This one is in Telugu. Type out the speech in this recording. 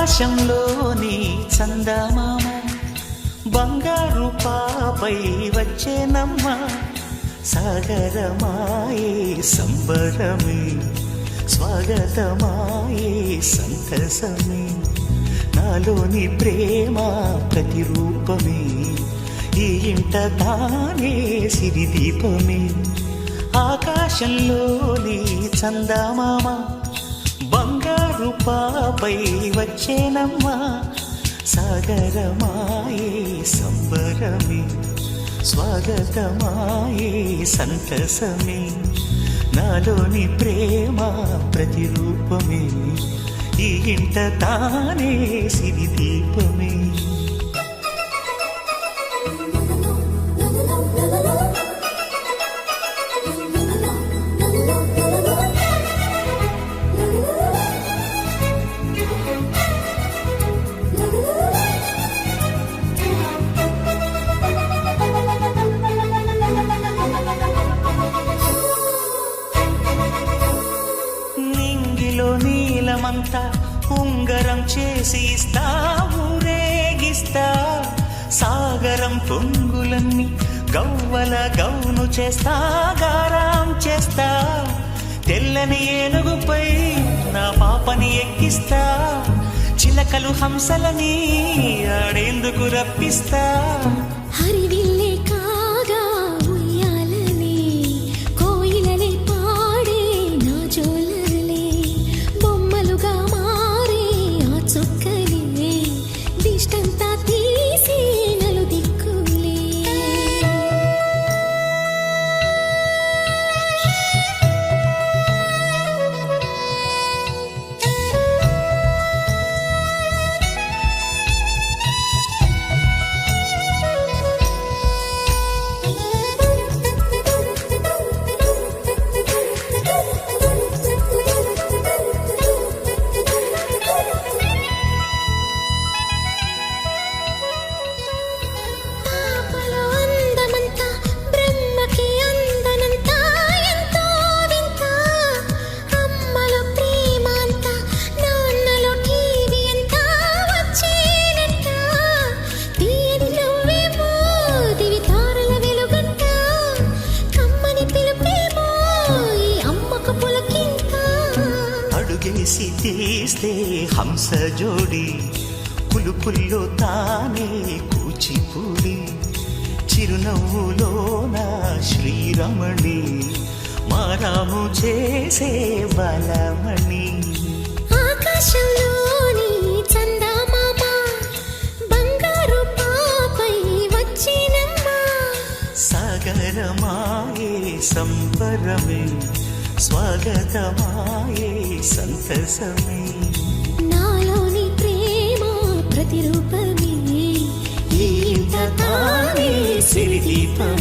ఆకాశంలోని చందమామ బంగారు పాపై వచ్చేనమ్మ సాగరమాయే సంబరమే స్వాగతమాయే సంతసమే నాలోని ప్రేమ ప్రతిరూపమే ఈ ఇంట తానే సిరిదీపమే ఆకాశంలోని చందమామ బంగారు పాపై వచ్చేనమ్మ సాగరమాయే సంబరమే స్వాగతమాయే సంతసమే నాలోని ప్రేమ ప్రతిరూపమే ఈ ఇంట తానే సిరిదీపమే నీలమంతా ఉంగరం చేసి ఇస్తా ఊరేగిస్తా సాగరం పొంగులన్నీ గవ్వల గౌను చేస్తా గారాం చేస్తా తెల్లని ఏనుగుపై నా పాపని ఎక్కిస్తా చిలకలు హంసలని ఆడేందుకు రప్పిస్తా హరివిల్లే కాగా ఉయ్యాలనే కోయిలనే పాడే నా జోలలే బొమ్మలుగా మారే ఆ చొక్కలే దిష్టంతా తీసి నలు దిక్కులే అడుగేసి తీస్తే హంస జోడి కులుకుల్లో తానే కూచిపూడి చిరునవ్వులోన శ్రీరమణి మారాము చేసే బలమణి ఆకాశంలోని చందమామ బంగారు పాపై వచ్చినమ్మ సాగరమాయే సంబరమే స్వాగతమాయే సంతసమే నాలోని ప్రేమ ప్రతిరూపమే ఈ ఇంట తానే సిరిదీపమే